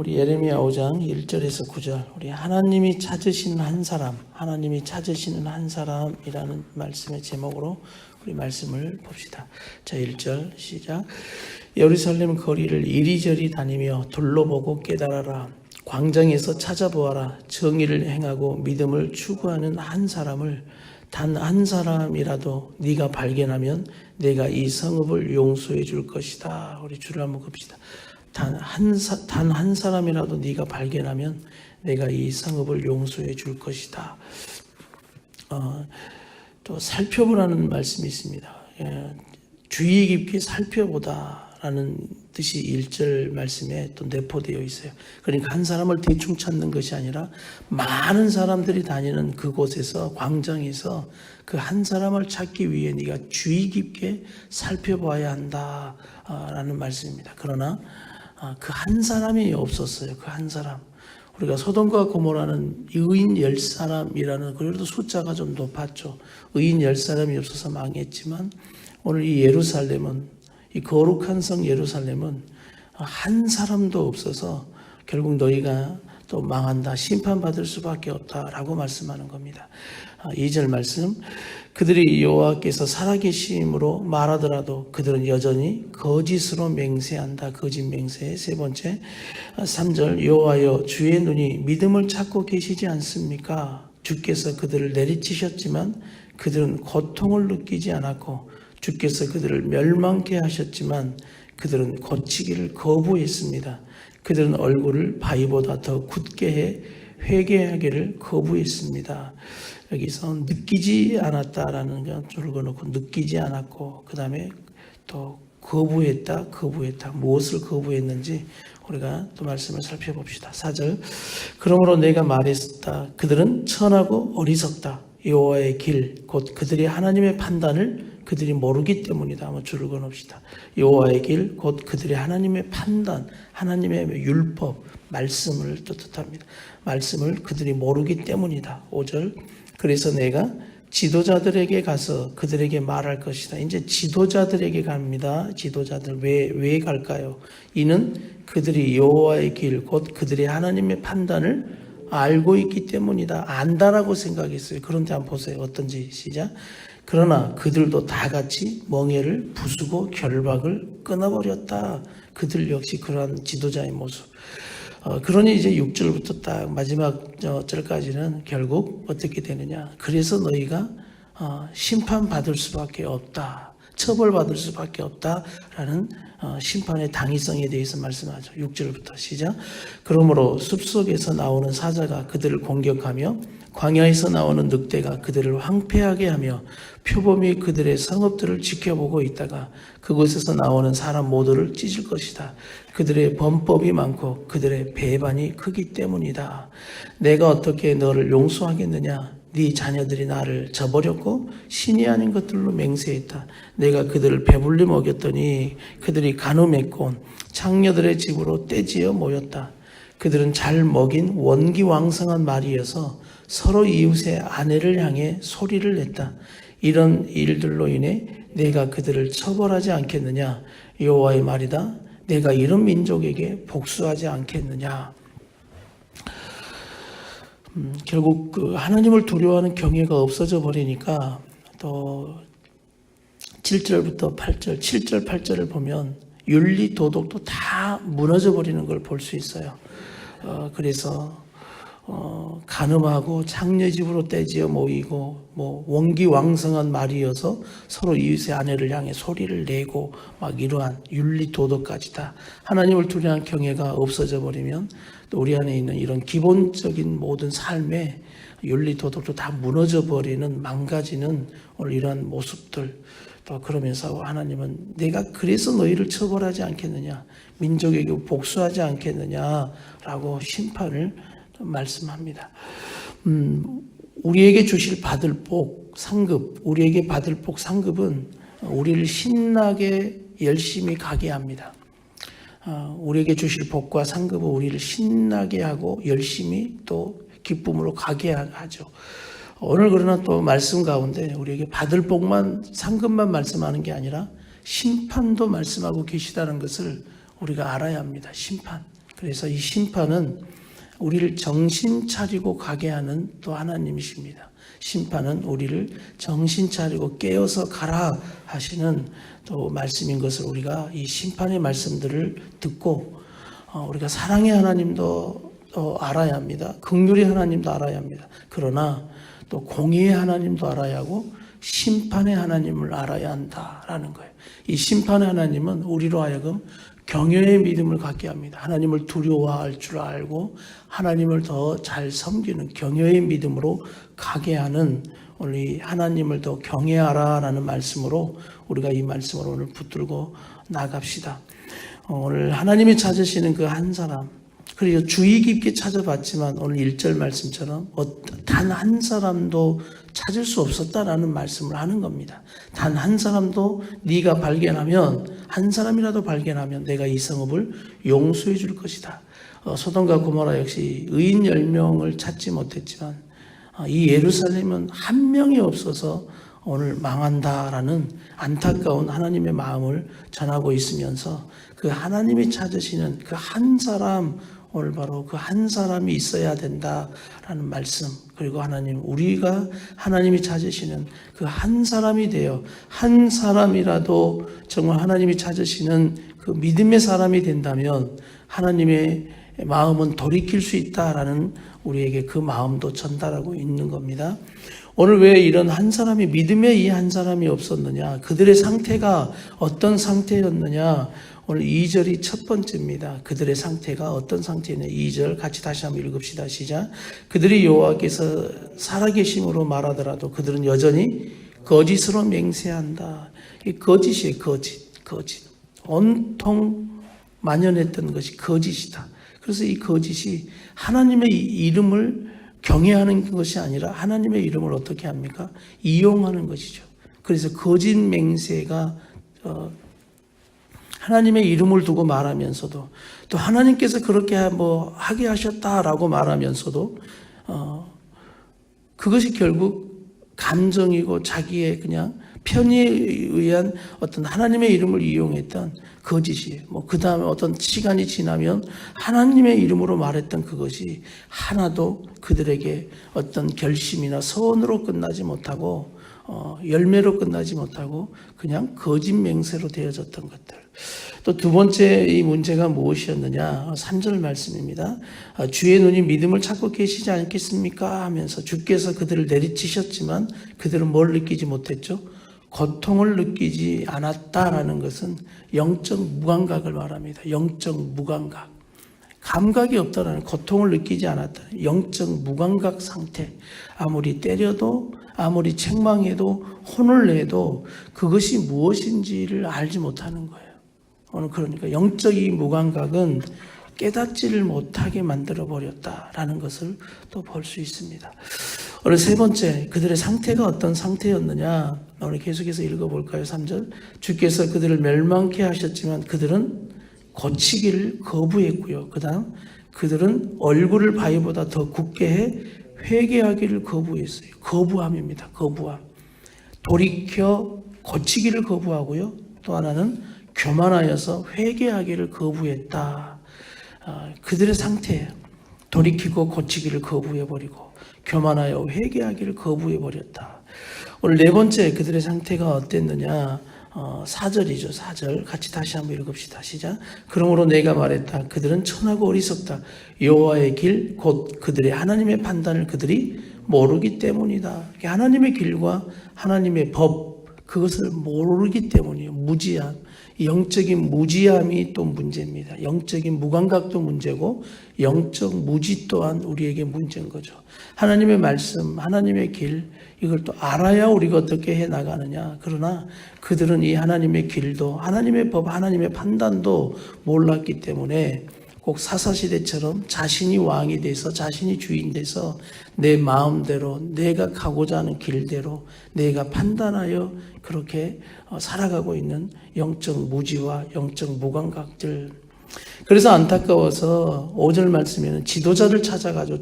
우리 예레미야 5장 1절에서 9절, 우리 하나님이 찾으시는 한 사람, 하나님이 찾으시는 한 사람이라는 말씀의 제목으로 우리 말씀을 봅시다. 자, 1절 시작. 예루살렘 거리를 이리저리 다니며 둘러보고 깨달아라. 광장에서 찾아보아라. 정의를 행하고 믿음을 추구하는 한 사람을, 단 한 사람이라도 네가 발견하면 내가 이 성읍을 용서해 줄 것이다. 우리 줄을 한번 봅시다. 단 한 사람이라도 네가 발견하면 내가 이 성읍을 용서해 줄 것이다. 또 살펴보라는 말씀이 있습니다. 주의 깊게 살펴보다라는 뜻이 1절 말씀에 또 내포되어 있어요. 그러니까 한 사람을 대충 찾는 것이 아니라 많은 사람들이 다니는 그곳에서, 광장에서 그 한 사람을 찾기 위해 네가 주의 깊게 살펴봐야 한다라는 말씀입니다. 그러나 그 한 사람이 없었어요. 그 한 사람. 우리가 소돔과 고모라는 의인 10사람이라는, 그래도 숫자가 좀 높았죠. 의인 10사람이 없어서 망했지만 오늘 이 예루살렘은, 이 거룩한 성 예루살렘은 한 사람도 없어서 결국 너희가 또 망한다, 심판받을 수밖에 없다라고 말씀하는 겁니다. 2절 말씀, 그들이 여호와께서 살아계심으로 말하더라도 그들은 여전히 거짓으로 맹세한다. 거짓 맹세. 세 번째 3절, 여호와여 주의 눈이 믿음을 찾고 계시지 않습니까? 주께서 그들을 내리치셨지만 그들은 고통을 느끼지 않았고 주께서 그들을 멸망케 하셨지만 그들은 고치기를 거부했습니다. 그들은 얼굴을 바위보다 더 굳게 해 회개하기를 거부했습니다. 여기서 느끼지 않았다라는 건 줄거놓고 느끼지 않았고, 그 다음에 또 거부했다. 무엇을 거부했는지 우리가 또 말씀을 살펴봅시다. 4절, 그러므로 내가 말했다. 그들은 천하고 어리석다. 여호와의 길, 곧 그들이 하나님의 판단을 그들이 모르기 때문이다. 한번 줄을 그어놓읍시다. 여호와의 길, 곧 그들이 하나님의 판단, 하나님의 율법, 말씀을 뜻합니다. 말씀을 그들이 모르기 때문이다. 5절, 그래서 내가 지도자들에게 가서 그들에게 말할 것이다. 이제 지도자들에게 갑니다. 지도자들 왜 갈까요? 이는 그들이 여호와의 길, 곧 그들이 하나님의 판단을 알고 있기 때문이다. 안다라고 생각했어요. 그런데 한번 보세요. 어떤지. 시작. 그러나 그들도 다 같이 멍에를 부수고 결박을 끊어버렸다. 그들 역시 그러한 지도자의 모습. 그러니 이제 6절부터 딱 마지막 절까지는 결국 어떻게 되느냐. 그래서 너희가 심판받을 수밖에 없다. 처벌받을 수밖에 없다라는 심판의 당위성에 대해서 말씀하죠. 6절부터 시작. 그러므로 숲속에서 나오는 사자가 그들을 공격하며 광야에서 나오는 늑대가 그들을 황폐하게 하며 표범이 그들의 성읍들을 지켜보고 있다가 그곳에서 나오는 사람 모두를 찢을 것이다. 그들의 범법이 많고 그들의 배반이 크기 때문이다. 내가 어떻게 너를 용서하겠느냐? 네 자녀들이 나를 저버렸고 신이 아닌 것들로 맹세했다. 내가 그들을 배불리 먹였더니 그들이 간음했고 창녀들의 집으로 떼지어 모였다. 그들은 잘 먹인 원기왕성한 말이어서 서로 이웃의 아내를 향해 소리를 냈다. 이런 일들로 인해 내가 그들을 처벌하지 않겠느냐? 여호와의 말이다. 내가 이런 민족에게 복수하지 않겠느냐? 결국 그 하나님을 두려워하는 경외가 없어져 버리니까 또 7절부터 8절, 7절, 8절을 보면 윤리, 도덕도 다 무너져 버리는 걸 볼 수 있어요. 그래서 간음하고 창녀 집으로 떼지어 모이고 원기왕성한 말이어서 서로 이웃의 아내를 향해 소리를 내고 막 이러한 윤리 도덕까지 다 하나님을 두려워하는 경외가 없어져 버리면 또 우리 안에 있는 이런 기본적인 모든 삶의 윤리 도덕도 다 무너져 버리는, 망가지는 오늘 이러한 모습들. 또 그러면서 하나님은 내가 그래서 너희를 처벌하지 않겠느냐, 민족에게 복수하지 않겠느냐라고 심판을 말씀합니다. 우리에게 주실 받을 복, 상급, 우리에게 받을 복, 상급은 우리를 신나게 열심히 가게 합니다. 우리에게 주실 복과 상급은 우리를 신나게 하고 열심히 또 기쁨으로 가게 하죠. 오늘 그러나 또 말씀 가운데 우리에게 받을 복만, 상급만 말씀하는 게 아니라 심판도 말씀하고 계시다는 것을 우리가 알아야 합니다. 심판. 그래서 이 심판은 우리를 정신 차리고 가게 하는 또 하나님이십니다. 심판은 우리를 정신 차리고 깨어서 가라 하시는 또 말씀인 것을 우리가 이 심판의 말씀들을 듣고 우리가 사랑의 하나님도 알아야 합니다. 긍휼의 하나님도 알아야 합니다. 그러나 또 공의의 하나님도 알아야 하고 심판의 하나님을 알아야 한다라는 거예요. 이 심판의 하나님은 우리로 하여금 경외의 믿음을 갖게 합니다. 하나님을 두려워할 줄 알고 하나님을 더 잘 섬기는 경외의 믿음으로 가게 하는 우리 하나님을 더 경외하라라는 말씀으로 우리가 이 말씀을 오늘 붙들고 나갑시다. 오늘 하나님이 찾으시는 그 한 사람, 그리고 주의 깊게 찾아봤지만 오늘 1절 말씀처럼 단 한 사람도 찾을 수 없었다라는 말씀을 하는 겁니다. 단 한 사람도 네가 발견하면, 한 사람이라도 발견하면 내가 이 성읍을 용서해 줄 것이다. 소돔과 고모라 역시 의인 10명을 찾지 못했지만 이 예루살렘은 한 명이 없어서 오늘 망한다라는 안타까운 하나님의 마음을 전하고 있으면서 그 하나님이 찾으시는 그 한 사람, 오늘 바로 그 한 사람이 있어야 된다라는 말씀, 그리고 하나님, 우리가 하나님이 찾으시는 그 한 사람이 되어 한 사람이라도 정말 하나님이 찾으시는 그 믿음의 사람이 된다면 하나님의 마음은 돌이킬 수 있다라는 우리에게 그 마음도 전달하고 있는 겁니다. 오늘 왜 이런 한 사람이, 믿음의 이 한 사람이 없었느냐, 그들의 상태가 어떤 상태였느냐, 오늘 2절이 첫 번째입니다. 그들의 상태가 어떤 상태냐. 2절 같이 다시 한번 읽읍시다. 시작. 그들이 여호와께서 살아계심으로 말하더라도 그들은 여전히 거짓으로 맹세한다. 이 거짓이에요. 거짓. 온통 만연했던 것이 거짓이다. 그래서 이 거짓이 하나님의 이름을 경외하는 것이 아니라 하나님의 이름을 어떻게 합니까? 이용하는 것이죠. 그래서 거짓 맹세가 하나님의 이름을 두고 말하면서도 또 하나님께서 그렇게 하게 하셨다라고 말하면서도 그것이 결국 감정이고 자기의 그냥 편의에 의한 어떤 하나님의 이름을 이용했던 거짓이에요. 그 다음에 어떤 시간이 지나면 하나님의 이름으로 말했던 그것이 하나도 그들에게 어떤 결심이나 서원으로 끝나지 못하고 열매로 끝나지 못하고 그냥 거짓 맹세로 되어졌던 것들. 또 두 번째 이 문제가 무엇이었느냐? 3절 말씀입니다. 주의 눈이 믿음을 찾고 계시지 않겠습니까? 하면서 주께서 그들을 내리치셨지만 그들은 뭘 느끼지 못했죠? 고통을 느끼지 않았다라는 것은 영적 무감각을 말합니다. 영적 무감각. 감각이 없다라는, 고통을 느끼지 않았다. 영적 무감각 상태. 아무리 때려도, 아무리 책망해도, 혼을 내도 그것이 무엇인지를 알지 못하는 거예요. 오늘 그러니까 영적 이 무감각은 깨닫지를 못하게 만들어버렸다라는 것을 또 볼 수 있습니다. 오늘 세 번째, 그들의 상태가 어떤 상태였느냐? 오늘 계속해서 읽어볼까요? 3절. 주께서 그들을 멸망케 하셨지만 그들은 고치기를 거부했고요. 그 다음, 그들은 얼굴을 바위보다 더 굳게 해 회개하기를 거부했어요. 거부함입니다. 거부함. 돌이켜 고치기를 거부하고요. 또 하나는 교만하여서 회개하기를 거부했다. 그들의 상태예요. 돌이키고 고치기를 거부해버리고 교만하여 회개하기를 거부해버렸다. 오늘 네 번째, 그들의 상태가 어땠느냐? 4절이죠. 4절 같이 다시 한번 읽읍시다. 시작. 그러므로 내가 말했다. 그들은 천하고 어리석다. 여호와의 길 곧 그들의 하나님의 판단을 그들이 모르기 때문이다. 하나님의 길과 하나님의 법, 그것을 모르기 때문이에요. 무지함. 영적인 무지함이 또 문제입니다. 영적인 무감각도 문제고 영적 무지 또한 우리에게 문제인 거죠. 하나님의 말씀, 하나님의 길, 이걸 또 알아야 우리가 어떻게 해나가느냐. 그러나 그들은 이 하나님의 길도, 하나님의 법, 하나님의 판단도 몰랐기 때문에 꼭 사사시대처럼 자신이 왕이 돼서, 자신이 주인 돼서 내 마음대로, 내가 가고자 하는 길대로 내가 판단하여 그렇게 살아가고 있는 영적 무지와 영적 무감각들. 그래서 안타까워서 5절 말씀에는 지도자를 찾아가죠.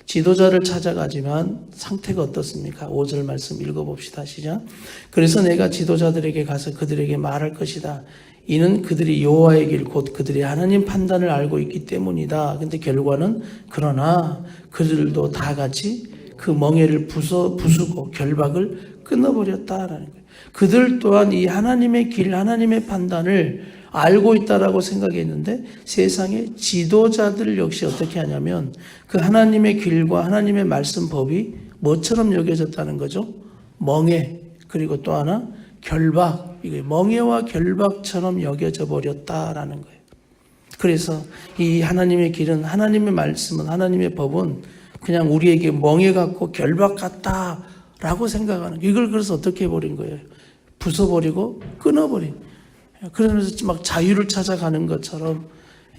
지도자를 찾아가지만 상태가 어떻습니까? 5절 말씀 읽어봅시다. 시작. 그래서 내가 지도자들에게 가서 그들에게 말할 것이다. 이는 그들이 여호와의 길 곧 그들이 하나님 판단을 알고 있기 때문이다. 근데 결과는 그러나 그들도 다 같이 그 멍에를 부수고 결박을 끊어버렸다라는 거예요. 그들 또한 이 하나님의 길, 하나님의 판단을 알고 있다라고 생각했는데 세상의 지도자들 역시 어떻게 하냐면 그 하나님의 길과 하나님의 말씀 법이 뭐처럼 여겨졌다는 거죠? 멍에, 그리고 또 하나 결박, 이게 멍에와 결박처럼 여겨져 버렸다라는 거예요. 그래서 이 하나님의 길은, 하나님의 말씀은, 하나님의 법은 그냥 우리에게 멍에 같고 결박 같다라고 생각하는 거예요. 이걸 그래서 어떻게 해버린 거예요? 부숴버리고 끊어버린. 그러면서 막 자유를 찾아가는 것처럼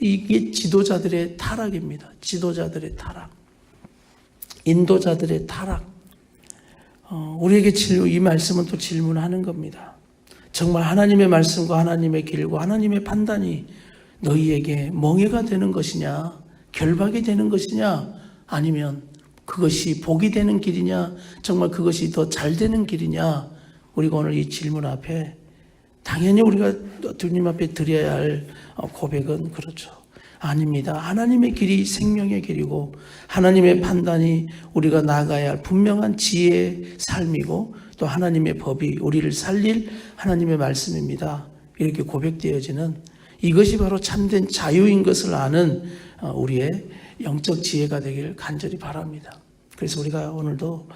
이게 지도자들의 타락입니다. 지도자들의 타락. 인도자들의 타락. 우리에게 이 말씀은 또 질문하는 겁니다. 정말 하나님의 말씀과 하나님의 길과 하나님의 판단이 너희에게 멍해가 되는 것이냐, 결박이 되는 것이냐, 아니면 그것이 복이 되는 길이냐, 정말 그것이 더 잘 되는 길이냐, 우리가 오늘 이 질문 앞에 당연히 우리가 주님 앞에 드려야 할 고백은 그렇죠. 아닙니다. 하나님의 길이 생명의 길이고 하나님의 판단이 우리가 나아가야 할 분명한 지혜의 삶이고 또 하나님의 법이 우리를 살릴 하나님의 말씀입니다. 이렇게 고백되어지는 이것이 바로 참된 자유인 것을 아는 우리의 영적 지혜가 되기를 간절히 바랍니다. 그래서 우리가 오늘도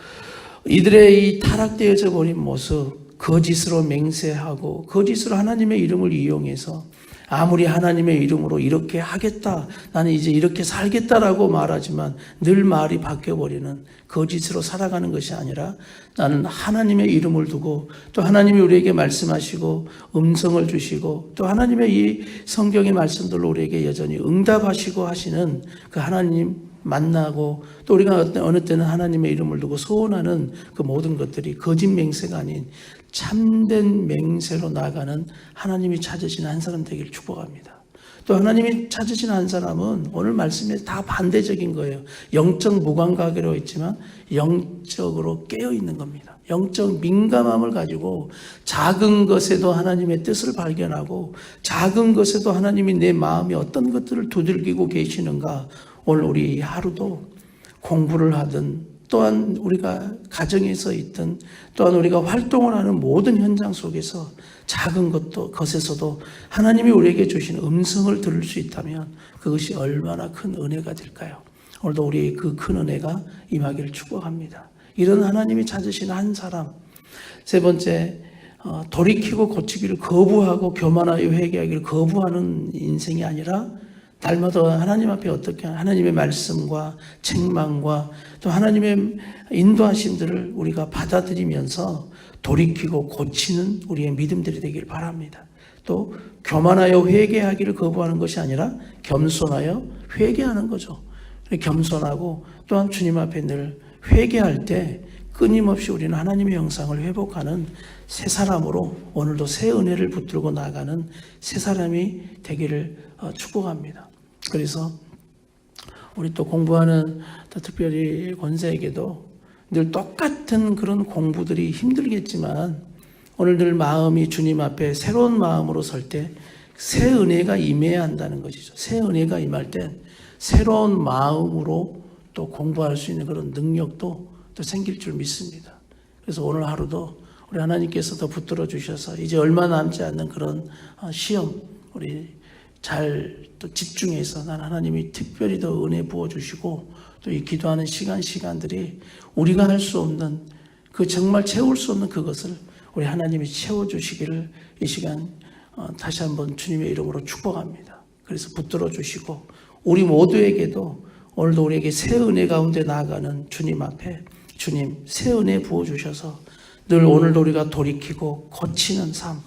이들의 이 타락되어져 버린 모습, 거짓으로 맹세하고 거짓으로 하나님의 이름을 이용해서 아무리 하나님의 이름으로 이렇게 하겠다, 나는 이제 이렇게 살겠다라고 말하지만 늘 말이 바뀌어버리는 거짓으로 살아가는 것이 아니라 나는 하나님의 이름을 두고 또 하나님이 우리에게 말씀하시고 음성을 주시고 또 하나님의 이 성경의 말씀들로 우리에게 여전히 응답하시고 하시는 그 하나님 만나고 또 우리가 어느 때는 하나님의 이름을 두고 소원하는 그 모든 것들이 거짓 맹세가 아닌 참된 맹세로 나아가는 하나님이 찾으시는 한 사람 되기를 축복합니다. 또 하나님이 찾으시는 한 사람은 오늘 말씀에 다 반대적인 거예요. 영적 무감각이라고 했지만 영적으로 깨어있는 겁니다. 영적 민감함을 가지고 작은 것에도 하나님의 뜻을 발견하고 작은 것에도 하나님이 내 마음에 어떤 것들을 두들기고 계시는가. 오늘 우리 하루도 공부를 하든 또한 우리가 가정에서 있든 또한 우리가 활동을 하는 모든 현장 속에서 작은 것에서도 하나님이 우리에게 주신 음성을 들을 수 있다면 그것이 얼마나 큰 은혜가 될까요? 오늘도 우리의 그 큰 은혜가 임하기를 축복합니다. 이런 하나님이 찾으신 한 사람. 세 번째, 돌이키고 고치기를 거부하고 교만하여 회개하기를 거부하는 인생이 아니라 날마다 하나님 앞에 어떻게 하나님의 말씀과 책망과 또 하나님의 인도하심들을 우리가 받아들이면서 돌이키고 고치는 우리의 믿음들이 되길 바랍니다. 또 교만하여 회개하기를 거부하는 것이 아니라 겸손하여 회개하는 거죠. 겸손하고 또한 주님 앞에 늘 회개할 때 끊임없이 우리는 하나님의 형상을 회복하는 새 사람으로 오늘도 새 은혜를 붙들고 나아가는 새 사람이 되기를 축복합니다. 그래서 우리 또 공부하는 또 특별히 권사에게도 늘 똑같은 그런 공부들이 힘들겠지만 오늘 늘 마음이 주님 앞에 새로운 마음으로 설 때 새 은혜가 임해야 한다는 것이죠. 새 은혜가 임할 땐 새로운 마음으로 또 공부할 수 있는 그런 능력도 또 생길 줄 믿습니다. 그래서 오늘 하루도 우리 하나님께서 더 붙들어 주셔서 이제 얼마 남지 않는 그런 시험 우리 잘 또 집중해서 난 하나님이 특별히 더 은혜 부어주시고 또 이 기도하는 시간들이 우리가 할 수 없는 그 정말 채울 수 없는 그것을 우리 하나님이 채워주시기를 이 시간 다시 한번 주님의 이름으로 축복합니다. 그래서 붙들어 주시고 우리 모두에게도 오늘도 우리에게 새 은혜 가운데 나아가는 주님 앞에 주님 새 은혜 부어주셔서 늘 오늘도 우리가 돌이키고 고치는 삶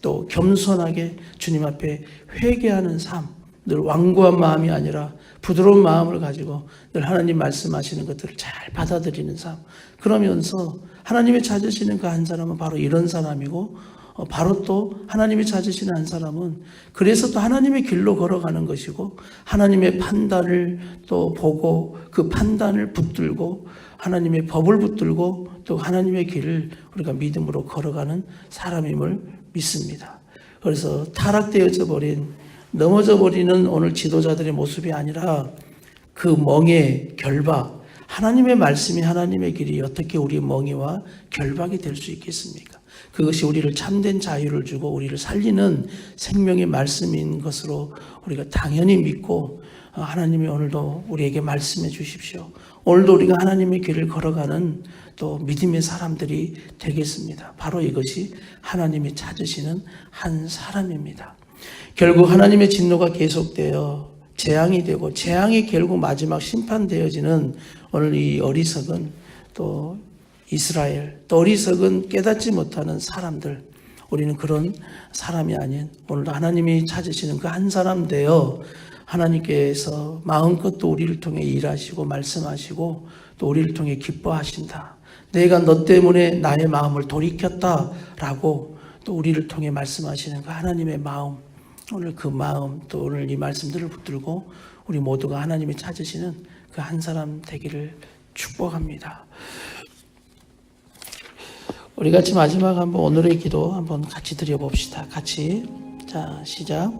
또 겸손하게 주님 앞에 회개하는 삶 늘 완고한 마음이 아니라 부드러운 마음을 가지고 늘 하나님 말씀하시는 것들을 잘 받아들이는 삶 그러면서 하나님이 찾으시는 그 한 사람은 바로 이런 사람이고 바로 또 하나님이 찾으시는 한 사람은 그래서 또 하나님의 길로 걸어가는 것이고 하나님의 판단을 또 보고 그 판단을 붙들고 하나님의 법을 붙들고 또 하나님의 길을 우리가 믿음으로 걸어가는 사람임을 믿습니다. 그래서 타락되어져 버린, 넘어져 버리는 오늘 지도자들의 모습이 아니라 그 멍에 결박, 하나님의 말씀이 하나님의 길이 어떻게 우리의 멍에와 결박이 될 수 있겠습니까? 그것이 우리를 참된 자유를 주고 우리를 살리는 생명의 말씀인 것으로 우리가 당연히 믿고 하나님이 오늘도 우리에게 말씀해 주십시오. 오늘도 우리가 하나님의 길을 걸어가는 또 믿음의 사람들이 되겠습니다. 바로 이것이 하나님이 찾으시는 한 사람입니다. 결국 하나님의 진노가 계속되어 재앙이 되고 재앙이 결국 마지막 심판되어지는 오늘 이 어리석은 또 이스라엘, 또 어리석은 깨닫지 못하는 사람들, 우리는 그런 사람이 아닌 오늘도 하나님이 찾으시는 그 한 사람 되어 하나님께서 마음껏 또 우리를 통해 일하시고 말씀하시고 또 우리를 통해 기뻐하신다. 내가 너 때문에 나의 마음을 돌이켰다라고 또 우리를 통해 말씀하시는 그 하나님의 마음, 오늘 그 마음 또 오늘 이 말씀들을 붙들고 우리 모두가 하나님이 찾으시는 그 한 사람 되기를 축복합니다. 우리 같이 마지막 한번 오늘의 기도 한번 같이 드려봅시다. 같이. 자, 시작.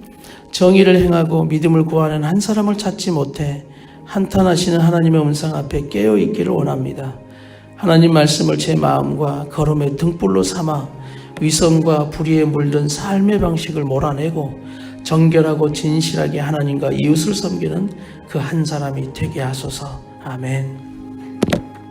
정의를 행하고 믿음을 구하는 한 사람을 찾지 못해 한탄하시는 하나님의 음성 앞에 깨어 있기를 원합니다. 하나님 말씀을 제 마음과 걸음의 등불로 삼아 위선과 불의에 물든 삶의 방식을 몰아내고 정결하고 진실하게 하나님과 이웃을 섬기는 그 한 사람이 되게 하소서. 아멘.